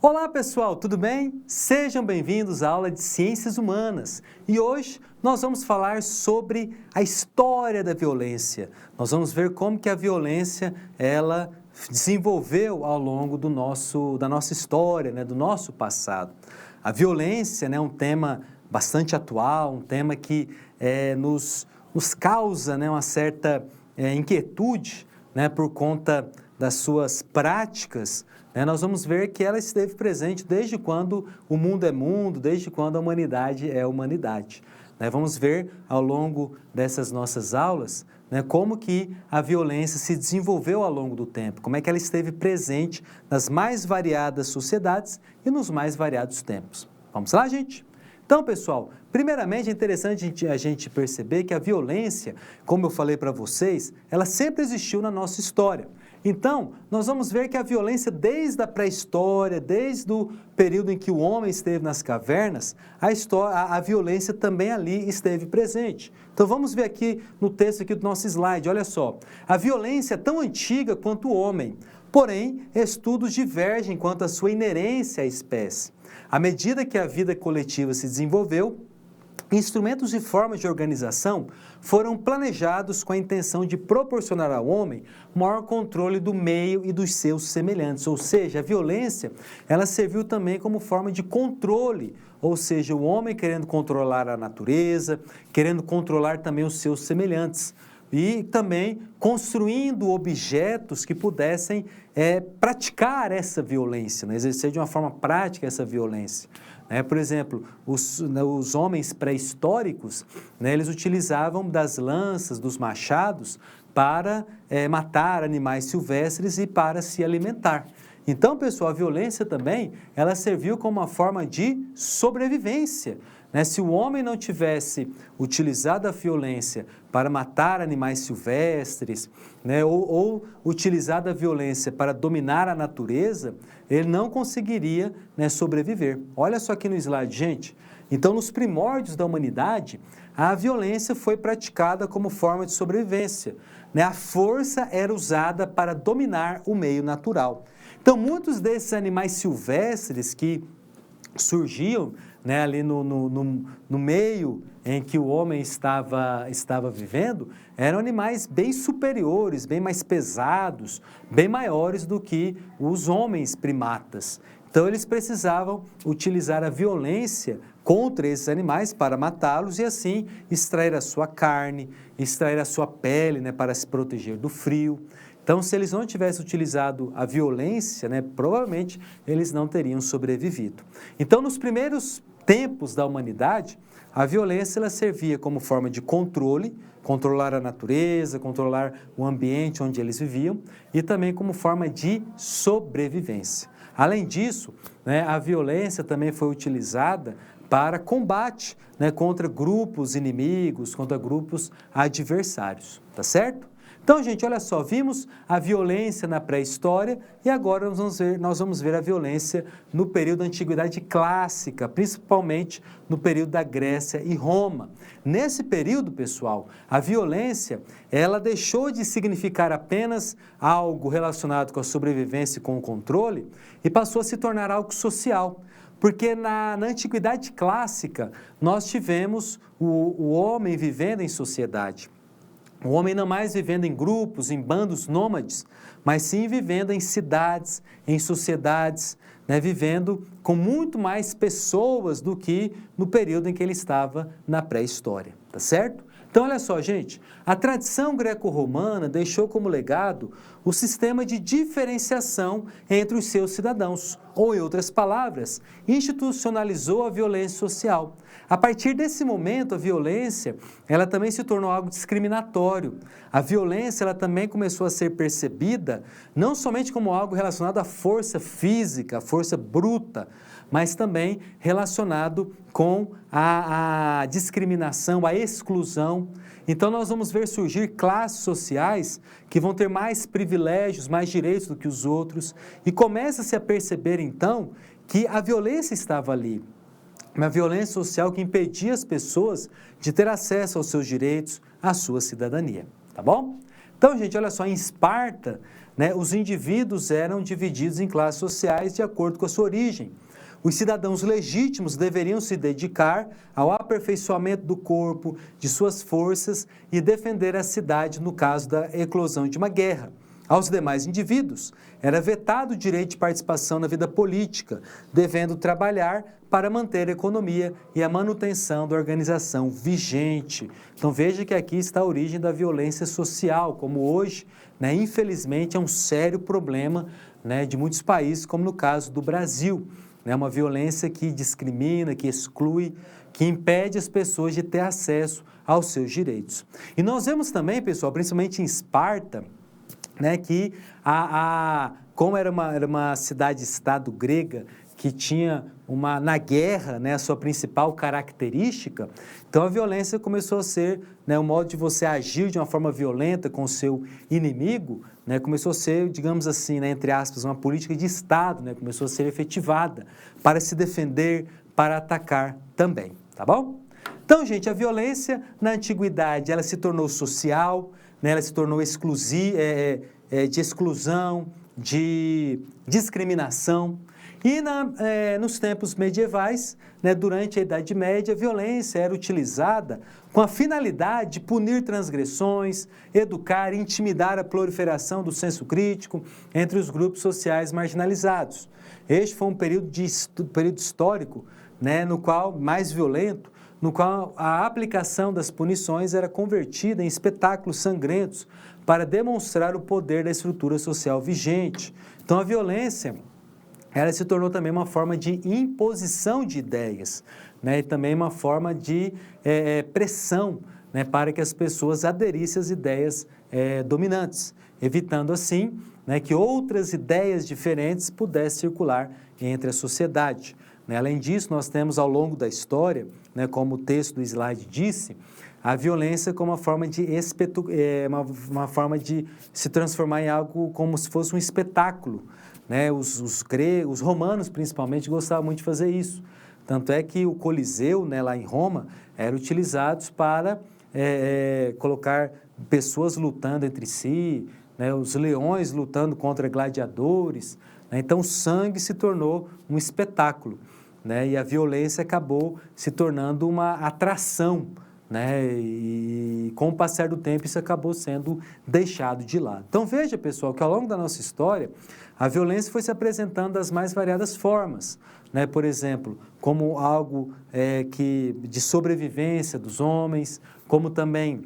Olá pessoal, tudo bem? Sejam bem-vindos à aula de Ciências Humanas e hoje nós vamos falar sobre a história da violência. Nós vamos ver como que a violência ela desenvolveu ao longo da nossa história, do nosso passado. A violência é um tema bastante atual, um tema que nos causa uma certa inquietude por conta das suas práticas. Nós vamos ver que ela esteve presente desde quando o mundo é mundo, desde quando a humanidade é humanidade. Vamos ver ao longo dessas nossas aulas como que a violência se desenvolveu ao longo do tempo, como é que ela esteve presente nas mais variadas sociedades e nos mais variados tempos. Vamos lá, gente? Então, pessoal, primeiramente é interessante a gente perceber que a violência, como eu falei para vocês, ela sempre existiu na nossa história. Então, nós vamos ver que a violência desde a pré-história, desde o período em que o homem esteve nas cavernas, a violência também ali esteve presente. Então, vamos ver aqui no texto aqui do nosso slide, olha só. A violência é tão antiga quanto o homem, porém, estudos divergem quanto à sua inerência à espécie. À medida que a vida coletiva se desenvolveu, instrumentos e formas de organização foram planejados com a intenção de proporcionar ao homem maior controle do meio e dos seus semelhantes, ou seja, a violência ela serviu também como forma de controle, ou seja, o homem querendo controlar a natureza, querendo controlar também os seus semelhantes e também construindo objetos que pudessem praticar essa violência, exercer de uma forma prática essa violência. Por exemplo, os homens pré-históricos, eles utilizavam das lanças, dos machados, para matar animais silvestres e para se alimentar. Então, pessoal, a violência também, ela serviu como uma forma de sobrevivência. Se o homem não tivesse utilizado a violência para matar animais silvestres, ou utilizado a violência para dominar a natureza, ele não conseguiria sobreviver. Olha só aqui no slide, gente. Então, nos primórdios da humanidade, a violência foi praticada como forma de sobrevivência. A força era usada para dominar o meio natural. Então, muitos desses animais silvestres que surgiam ali no meio em que o homem estava vivendo, eram animais bem superiores, bem mais pesados, bem maiores do que os homens primatas. Então, eles precisavam utilizar a violência contra esses animais para matá-los e assim extrair a sua carne, extrair a sua pele para se proteger do frio. Então, se eles não tivessem utilizado a violência, provavelmente eles não teriam sobrevivido. Então, nos primeiros tempos da humanidade, a violência ela servia como forma de controle, controlar a natureza, controlar o ambiente onde eles viviam e também como forma de sobrevivência. Além disso, a violência também foi utilizada para combate contra grupos inimigos, contra grupos adversários, tá certo? Então, gente, olha só, vimos a violência na pré-história e agora nós vamos ver a violência no período da Antiguidade Clássica, principalmente no período da Grécia e Roma. Nesse período, pessoal, a violência, ela deixou de significar apenas algo relacionado com a sobrevivência e com o controle e passou a se tornar algo social. Porque na Antiguidade Clássica, nós tivemos o homem vivendo em sociedade. O homem não mais vivendo em grupos, em bandos nômades, mas sim vivendo em cidades, em sociedades, vivendo com muito mais pessoas do que no período em que ele estava na pré-história, tá certo? Então, olha só, gente, a tradição greco-romana deixou como legado o sistema de diferenciação entre os seus cidadãos, ou, em outras palavras, institucionalizou a violência social. A partir desse momento, a violência, ela também se tornou algo discriminatório. A violência, ela também começou a ser percebida não somente como algo relacionado à força física, à força bruta, mas também relacionado com a discriminação, a exclusão. Então, nós vamos ver surgir classes sociais que vão ter mais privilégios, mais direitos do que os outros, e começa-se a perceber, então, que a violência estava ali. Uma violência social que impedia as pessoas de ter acesso aos seus direitos, à sua cidadania, tá bom? Então, gente, olha só, em Esparta, né, os indivíduos eram divididos em classes sociais de acordo com a sua origem. Os cidadãos legítimos deveriam se dedicar ao aperfeiçoamento do corpo, de suas forças e defender a cidade no caso da eclosão de uma guerra. Aos demais indivíduos, era vetado o direito de participação na vida política, devendo trabalhar para manter a economia e a manutenção da organização vigente. Então veja que aqui está a origem da violência social, como hoje, né, infelizmente, é um sério problema, né, de muitos países, como no caso do Brasil. É uma violência que discrimina, que exclui, que impede as pessoas de ter acesso aos seus direitos. E nós vemos também, pessoal, principalmente em Esparta, né, que como era uma cidade-estado grega que tinha na guerra, né, a sua principal característica, então a violência começou a ser, né, o modo de você agir de uma forma violenta com o seu inimigo, né, começou a ser, digamos assim, né, entre aspas, uma política de Estado, né, começou a ser efetivada para se defender, para atacar também, tá bom? Então, gente, a violência na antiguidade, ela se tornou social, né, ela se tornou de exclusão, de discriminação. E nos tempos medievais, né, durante a Idade Média, a violência era utilizada com a finalidade de punir transgressões, educar e intimidar a proliferação do senso crítico entre os grupos sociais marginalizados. Este foi um período histórico, né, no qual mais violento, no qual a aplicação das punições era convertida em espetáculos sangrentos para demonstrar o poder da estrutura social vigente. Então, a violência, ela se tornou também uma forma de imposição de ideias, né, e também uma forma de pressão, né, para que as pessoas aderissem às ideias dominantes, evitando assim, né, que outras ideias diferentes pudessem circular entre a sociedade. Né? Além disso, nós temos ao longo da história, né, como o texto do slide disse, a violência como uma forma de se transformar em algo como se fosse um espetáculo. Né? Os romanos, principalmente, gostavam muito de fazer isso. Tanto é que o Coliseu, né, lá em Roma, era utilizado para colocar pessoas lutando entre si, né, os leões lutando contra gladiadores. Né? Então, o sangue se tornou um espetáculo, né? E a violência acabou se tornando uma atração, né? E com o passar do tempo isso acabou sendo deixado de lado. Então veja, pessoal, que ao longo da nossa história a violência foi se apresentando das mais variadas formas, né? Por exemplo, como algo de sobrevivência dos homens, como também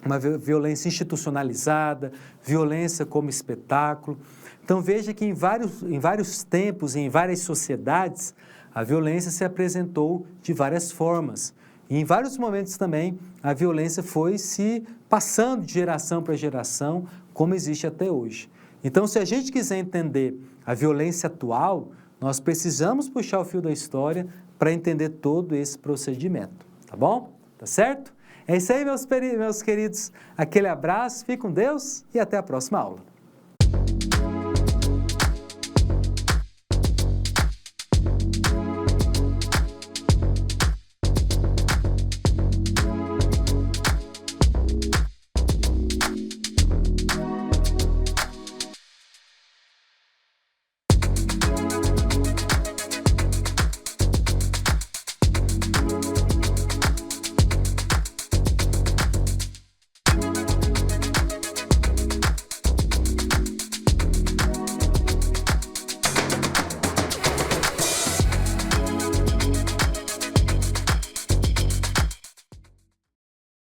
uma violência institucionalizada, violência como espetáculo. Então veja que em vários tempos, em várias sociedades, a violência se apresentou de várias formas. E em vários momentos também, a violência foi se passando de geração para geração, como existe até hoje. Então, se a gente quiser entender a violência atual, nós precisamos puxar o fio da história para entender todo esse procedimento. Tá bom? Tá certo? É isso aí, meus queridos. Aquele abraço, fique com Deus e até a próxima aula.